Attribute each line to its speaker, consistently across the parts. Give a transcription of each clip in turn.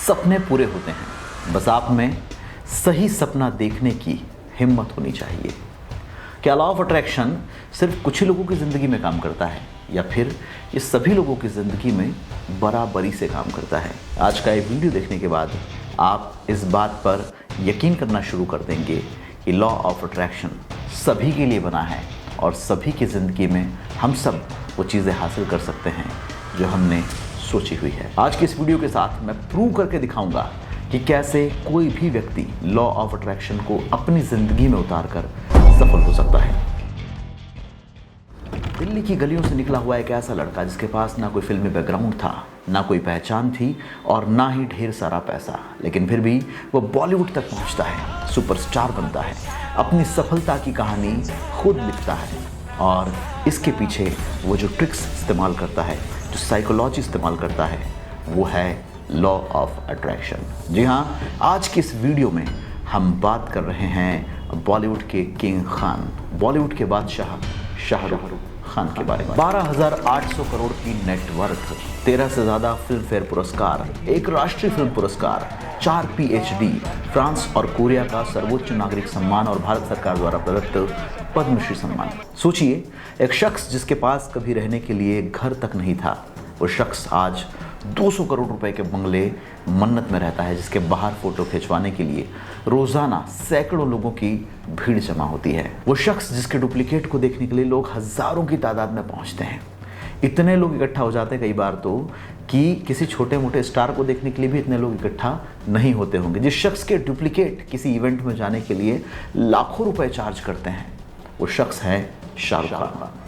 Speaker 1: सपने पूरे होते हैं, बस आप में सही सपना देखने की हिम्मत होनी चाहिए। क्या लॉ ऑफ अट्रैक्शन सिर्फ कुछ ही लोगों की ज़िंदगी में काम करता है या फिर ये सभी लोगों की ज़िंदगी में बराबरी से काम करता है? आज का ये वीडियो देखने के बाद आप इस बात पर यकीन करना शुरू कर देंगे कि लॉ ऑफ अट्रैक्शन सभी के लिए बना है और सभी की ज़िंदगी में हम सब वो चीज़ें हासिल कर सकते हैं जो हमने सोची हुई है। आज के इस वीडियो के साथ मैं प्रूव करके दिखाऊंगा कि कैसे कोई भी व्यक्ति लॉ ऑफ अट्रैक्शन को अपनी ज़िंदगी में उतार कर सफल हो सकता है। दिल्ली की गलियों से निकला हुआ एक ऐसा लड़का जिसके पास ना कोई फिल्मी बैकग्राउंड था, ना कोई पहचान थी और ना ही ढेर सारा पैसा, लेकिन फिर भी वो बॉलीवुड तक पहुंचता है, सुपरस्टार बनता है, अपनी सफलता की कहानी खुद लिखता है और इसके पीछे वो जो ट्रिक्स इस्तेमाल करता है, जो साइकोलॉजी इस्तेमाल करता है, वो है लॉ ऑफ अट्रैक्शन। जी हाँ, आज की इस वीडियो में हम बात कर रहे हैं बॉलीवुड के किंग खान, बॉलीवुड के बादशाह शाहरुख खान के बारे में। 12,800 करोड़ की नेटवर्थ, 13 से ज़्यादा फिल्म फेयर पुरस्कार, एक राष्ट्रीय फिल्म पुरस्कार, 4 PhD, फ्रांस और कोरिया का सर्वोच्च नागरिक सम्मान और भारत सरकार द्वारा प्रदत्त पद्मश्री सम्मान। सोचिए, एक शख्स जिसके पास कभी रहने के लिए घर तक नहीं था, वो शख्स आज 200 करोड़ रुपए के बंगले मन्नत में रहता है, जिसके बाहर फोटो खिंचवाने के लिए रोजाना सैकड़ों लोगों की भीड़ जमा होती है। वो शख्स जिसके डुप्लीकेट को देखने के लिए लोग हजारों की तादाद में पहुंचते हैं। इतने लोग इकट्ठा हो जाते हैं कई बार तो कि किसी छोटे मोटे स्टार को देखने के लिए भी इतने लोग इकट्ठा नहीं होते होंगे। जिस शख्स के डुप्लीकेट किसी इवेंट में जाने के लिए लाखों रुपए चार्ज करते हैं, वो शख्स है शाहरुख खान।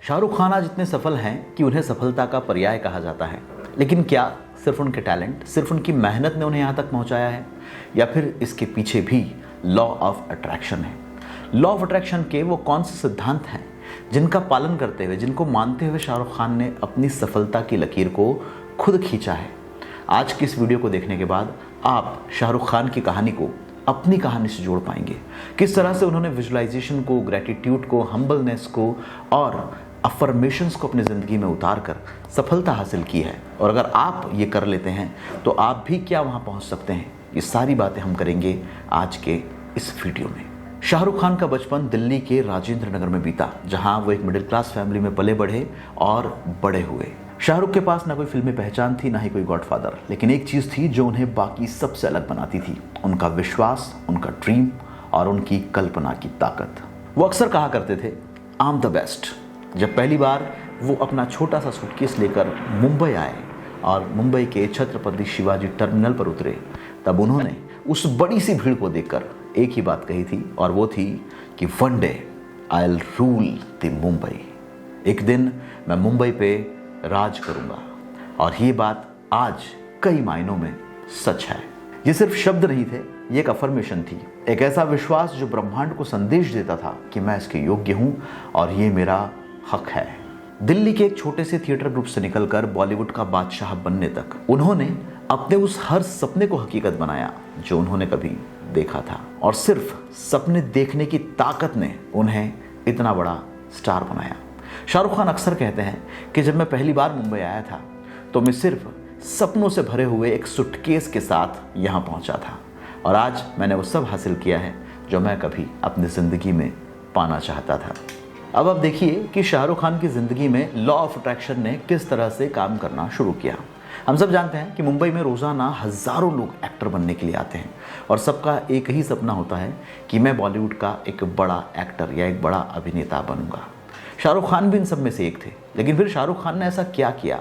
Speaker 1: शाहरुख खान आज इतने सफल हैं कि उन्हें सफलता का पर्याय कहा जाता है, लेकिन क्या सिर्फ उनके टैलेंट, सिर्फ उनकी मेहनत ने उन्हें यहाँ तक पहुँचाया है या फिर इसके पीछे भी लॉ ऑफ अट्रैक्शन है? लॉ ऑफ अट्रैक्शन के वो कौन से सिद्धांत हैं जिनका पालन करते हुए, जिनको मानते हुए शाहरुख खान ने अपनी सफलता की लकीर को खुद खींचा है? आज की इस वीडियो को देखने के बाद आप शाहरुख खान की कहानी को अपनी कहानी से जोड़ पाएंगे। किस तरह से उन्होंने विजुअलाइजेशन को, ग्रेटिट्यूड को, हम्बलनेस को और अफर्मेशंस को अपनी ज़िंदगी में उतार कर सफलता हासिल की है। और अगर आप ये कर लेते हैं तो आप भी क्या वहाँ पहुँच सकते हैं, ये सारी बातें हम करेंगे आज के इस वीडियो में। शाहरुख खान का बचपन दिल्ली के राजेंद्र नगर में बीता, जहाँ वो एक मिडिल क्लास फैमिली में पले बढ़े और बड़े हुए। शाहरुख के पास ना कोई फिल्मी पहचान थी, ना ही कोई गॉडफादर, लेकिन एक चीज़ थी जो उन्हें बाकी सबसे अलग बनाती थी, उनका विश्वास, उनका ड्रीम और उनकी कल्पना की ताकत। वो अक्सर कहा करते थे, आई एम द बेस्ट। जब पहली बार वो अपना छोटा सा सूटकेस लेकर मुंबई आए और मुंबई के छत्रपति शिवाजी टर्मिनल पर उतरे, तब उन्होंने उस बड़ी सी भीड़ को देखकर एक ही बात कही थी, और वो थी कि one day I will rule the Mumbai. एक दिन मैं मुंबई पे राज करूंगा। और ये बात आज कई मायनों में सच है। ये सिर्फ शब्द नहीं थे, ये एक अफर्मेशन थी, एक ऐसा विश्वास जो ब्रह्मांड को संदेश देता था कि मैं इसके योग्य हूं और ये मेरा हक है। दिल्ली के एक छोटे से थिएटर ग्रुप से निकलकर बॉलीवुड का बादशाह बनने तक उन्होंने अपने उस हर सपने को हकीकत बनाया जो उन्होंने कभी देखा था, और सिर्फ सपने देखने की ताकत ने उन्हें इतना बड़ा स्टार बनाया। शाहरुख खान अक्सर कहते हैं कि जब मैं पहली बार मुंबई आया था तो मैं सिर्फ सपनों से भरे हुए एक सूटकेस के साथ यहाँ पहुँचा था, और आज मैंने वो सब हासिल किया है जो मैं कभी अपनी ज़िंदगी में पाना चाहता था। अब आप देखिए कि शाहरुख खान की ज़िंदगी में लॉ ऑफ अट्रैक्शन ने किस तरह से काम करना शुरू किया। हम सब जानते हैं कि मुंबई में रोज़ाना हज़ारों लोग एक्टर बनने के लिए आते हैं और सबका एक ही सपना होता है कि मैं बॉलीवुड का एक बड़ा एक्टर या एक बड़ा अभिनेता बनूंगा। शाहरुख खान भी इन सब में से एक थे, लेकिन फिर शाहरुख खान ने ऐसा क्या किया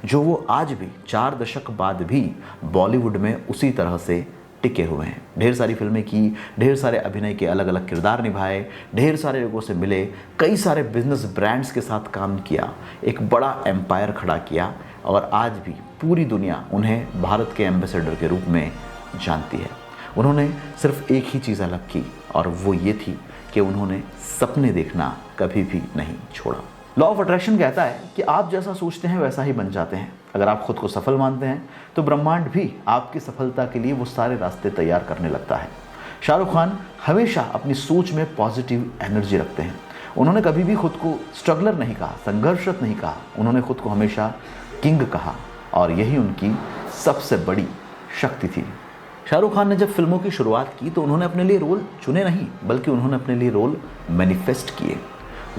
Speaker 1: जो वो आज भी 4 दशक बाद भी बॉलीवुड में उसी तरह से टिके हुए हैं। ढेर सारी फिल्में की, ढेर सारे अभिनय के अलग अलग किरदार निभाए, ढेर सारे लोगों से मिले, कई सारे बिजनेस ब्रांड्स के साथ काम किया, एक बड़ा एम्पायर खड़ा किया, और आज भी पूरी दुनिया उन्हें भारत के एम्बेसडर के रूप में जानती है। उन्होंने सिर्फ एक ही चीज़ अलग की, और वो ये थी कि उन्होंने सपने देखना कभी भी नहीं छोड़ा। लॉ ऑफ अट्रैक्शन कहता है कि आप जैसा सोचते हैं वैसा ही बन जाते हैं। अगर आप खुद को सफल मानते हैं तो ब्रह्मांड भी आपकी सफलता के लिए वो सारे रास्ते तैयार करने लगता है। शाहरुख खान हमेशा अपनी सोच में पॉजिटिव एनर्जी रखते हैं। उन्होंने कभी भी खुद को स्ट्रगलर नहीं कहा, संघर्षरत नहीं कहा। उन्होंने खुद को हमेशा किंग कहा और यही उनकी सबसे बड़ी शक्ति थी। शाहरुख खान ने जब फिल्मों की शुरुआत की तो उन्होंने अपने लिए रोल चुने नहीं, बल्कि उन्होंने अपने लिए रोल मैनिफेस्ट किए।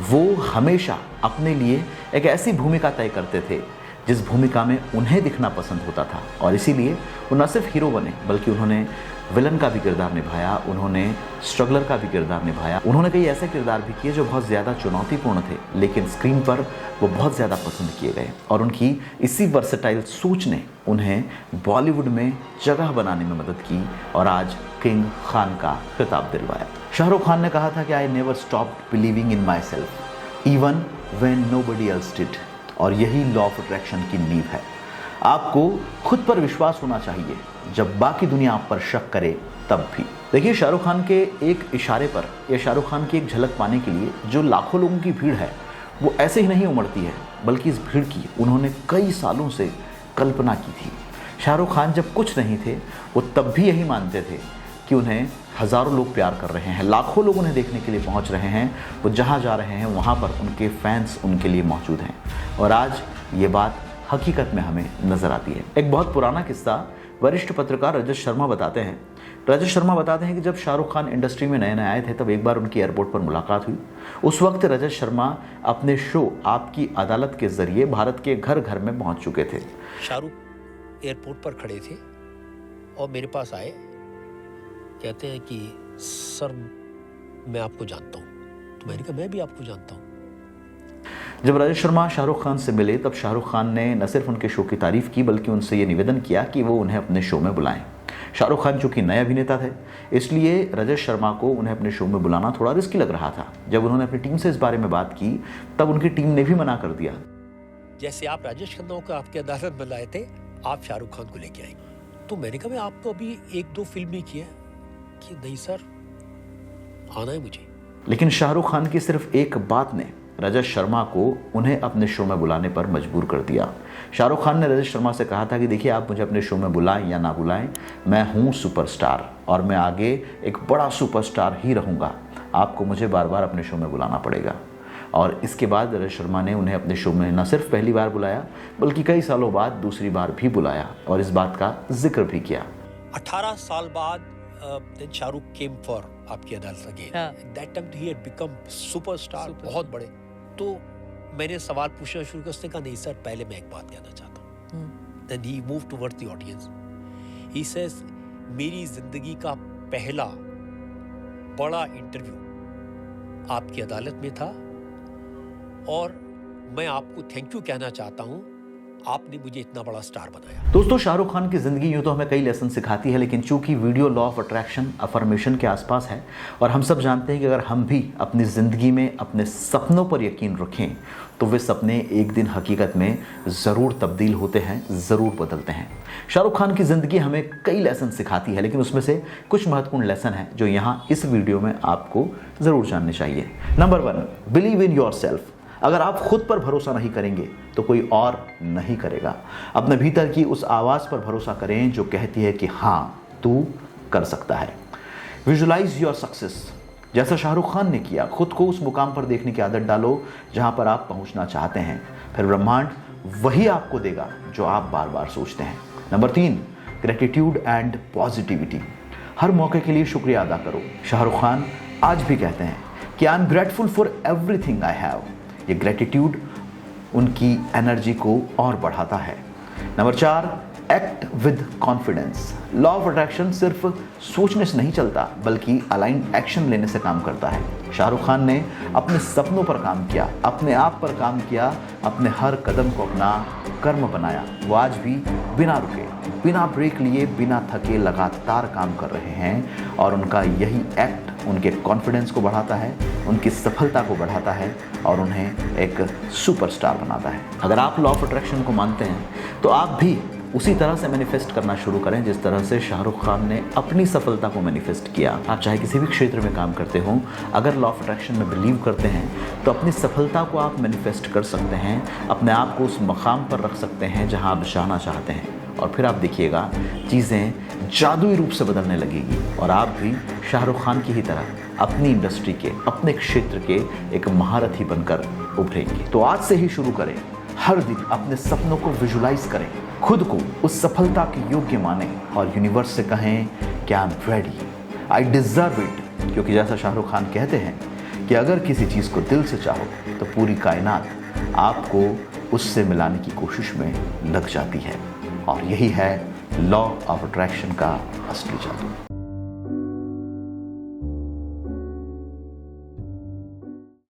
Speaker 1: वो हमेशा अपने लिए एक ऐसी भूमिका तय करते थे जिस भूमिका में उन्हें दिखना पसंद होता था, और इसीलिए वो न सिर्फ हीरो बने बल्कि उन्होंने विलन का भी किरदार निभाया, उन्होंने स्ट्रगलर का भी किरदार निभाया। उन्होंने कई ऐसे किरदार भी किए जो बहुत ज़्यादा चुनौतीपूर्ण थे, लेकिन स्क्रीन पर वो बहुत ज़्यादा पसंद किए गए, और उनकी इसी वर्सेटाइल सोच ने उन्हें बॉलीवुड में जगह बनाने में मदद की और आज किंग खान का खिताब दिलवाया। शाहरुख खान ने कहा था कि I never stopped believing in my self even when nobody else did, और यही लॉ ऑफ अट्रैक्शन की नींव है। आपको खुद पर विश्वास होना चाहिए जब बाकी दुनिया आप पर शक करे तब भी। देखिए, शाहरुख खान के एक इशारे पर या शाहरुख खान की एक झलक पाने के लिए जो लाखों लोगों की भीड़ है वो ऐसे ही नहीं उमड़ती है, बल्कि इस भीड़ की उन्होंने कई सालों से कल्पना की थी। शाहरुख खान जब कुछ नहीं थे वो तब भी यही मानते थे कि उन्हें हज़ारों लोग प्यार कर रहे हैं, लाखों लोग उन्हें देखने के लिए पहुंच रहे हैं, वो जहां जा रहे हैं वहां पर उनके फैंस उनके लिए मौजूद हैं, और आज ये बात हकीकत में हमें नज़र आती है। एक बहुत पुराना किस्सा वरिष्ठ पत्रकार रजत शर्मा बताते हैं। रजत शर्मा बताते हैं कि जब शाहरुख खान इंडस्ट्री में नए नए आए थे तब एक बार उनकी एयरपोर्ट पर मुलाकात हुई। उस वक्त रजत शर्मा अपने शो आपकी अदालत के जरिए भारत के घर घर में पहुंच चुके थे।
Speaker 2: शाहरुख एयरपोर्ट पर खड़े थे और मेरे पास आए, कहते हैं कि सर मैं आपको जानता हूँ। तो मैंने कहा मैं भी आपको जानता हूँ।
Speaker 1: जब रजत शर्मा शाहरुख खान से मिले तब शाहरुख खान ने न सिर्फ उनके शो की तारीफ की बल्कि उनसे ये निवेदन किया कि वो उन्हें अपने शो में बुलाएं। शाहरुख खान चूंकि नए अभिनेता थे, इसलिए रजत शर्मा को उन्हें अपने शो में बुलाना थोड़ा रिस्की लग रहा था। जब उन्होंने अपनी टीम से इस बारे में बात की तब उनकी टीम ने भी मना कर दिया।
Speaker 2: जैसे आप राजेश खन्ना को आपके अदालत में लाए थे, आप शाहरुख खान को लेके आएंगे। तो मैंने कहा आप तो अभी 1-2 फिल्म ही की है। कि नहीं सर, आना है मुझे।
Speaker 1: लेकिन शाहरुख खान की सिर्फ एक बात ने रजत शर्मा को उन्हें अपने शो में बुलाने पर मजबूर कर दिया। शाहरुख खान ने रजत शर्मा से कहा था कि देखिए, आप मुझे अपने शो में बुलाएं या ना बुलाएं, मैं हूं सुपरस्टार और मैं आगे एक बड़ा सुपरस्टार ही रहूंगा। आपको मुझे बार बार अपने शो में बुलाना पड़ेगा। और इसके बाद रजत शर्मा ने उन्हें अपने शो में न सिर्फ पहली बार बुलाया बल्कि कई सालों बाद दूसरी बार भी बुलाया और इस बात का जिक्र भी किया।
Speaker 2: 18 साल बाद then Shahrukh came for आपकी अदालत again. That time he had become superstar, बहुत बड़े। तो मैंने सवाल पूछना शुरू किया। उसने कहा नहीं सर, पहले मैं एक बात कहना चाहता हूँ। Then he moved towards the audience. He says मेरी जिंदगी का पहला बड़ा इंटरव्यू आपकी अदालत में था और मैं आपको थैंक यू कहना चाहता हूँ, आपने मुझे इतना बड़ा स्टार बनाया।
Speaker 1: दोस्तों, शाहरुख खान की जिंदगी यूं तो हमें कई लेसन सिखाती है, लेकिन चूंकि video law of attraction affirmation के आसपास है और हम सब जानते हैं कि अगर हम भी अपनी ज़िंदगी में अपने सपनों पर यकीन रखें तो वे सपने एक दिन हकीकत में ज़रूर तब्दील होते हैं, ज़रूर बदलते हैं। शाहरुख खान की ज़िंदगी हमें कई लेसन सिखाती है, लेकिन उसमें से कुछ महत्वपूर्ण लेसन हैं जो यहाँ इस वीडियो में आपको ज़रूर जानने चाहिए। Number 1, believe in your self. अगर आप खुद पर भरोसा नहीं करेंगे तो कोई और नहीं करेगा। अपने भीतर की उस आवाज़ पर भरोसा करें जो कहती है कि हाँ, तू कर सकता है। Visualize your success. जैसा शाहरुख खान ने किया, खुद को उस मुकाम पर देखने की आदत डालो जहां पर आप पहुंचना चाहते हैं, फिर ब्रह्मांड वही आपको देगा जो आप बार बार सोचते हैं। Number 3, gratitude and positivity. हर मौके के लिए शुक्रिया अदा करो। शाहरुख खान आज भी कहते हैं कि I am grateful for everything I have. ये ग्रेटिट्यूड उनकी एनर्जी को और बढ़ाता है। Number 4, act with confidence. Law of attraction सिर्फ सोचने से नहीं चलता बल्कि अलाइंड एक्शन लेने से काम करता है। शाहरुख खान ने अपने सपनों पर काम किया, अपने आप पर काम किया, अपने हर कदम को अपना कर्म बनाया। वो आज भी बिना रुके, बिना ब्रेक लिए, बिना थके लगातार काम कर रहे हैं और उनका यही एक्ट उनके कॉन्फिडेंस को बढ़ाता है, उनकी सफलता को बढ़ाता है और उन्हें एक सुपरस्टार बनाता है। अगर आप लॉ ऑफ अट्रैक्शन को मानते हैं तो आप भी उसी तरह से मैनिफेस्ट करना शुरू करें जिस तरह से शाहरुख खान ने अपनी सफलता को मैनिफेस्ट किया। आप चाहे किसी भी क्षेत्र में काम करते हो, अगर लॉ ऑफ अट्रैक्शन में बिलीव करते हैं तो अपनी सफलता को आप मैनिफेस्ट कर सकते हैं, अपने आप को उस मकाम पर रख सकते हैं जहां आप जाना चाहते हैं और फिर आप देखिएगा चीज़ें जादुई रूप से बदलने लगेगी और आप भी शाहरुख खान की ही तरह अपनी इंडस्ट्री के, अपने क्षेत्र के एक महारथी बनकर उभरेंगे। तो आज से ही शुरू करें, हर दिन अपने सपनों को विजुलाइज करें, खुद को उस सफलता के योग्य माने और यूनिवर्स से कहें कि I am ready, I deserve it. क्योंकि जैसा शाहरुख खान कहते हैं कि अगर किसी चीज़ को दिल से चाहो तो पूरी कायनात आपको उससे मिलाने की कोशिश में लग जाती है। और यही है लॉ ऑफ अट्रैक्शन का असली जादू।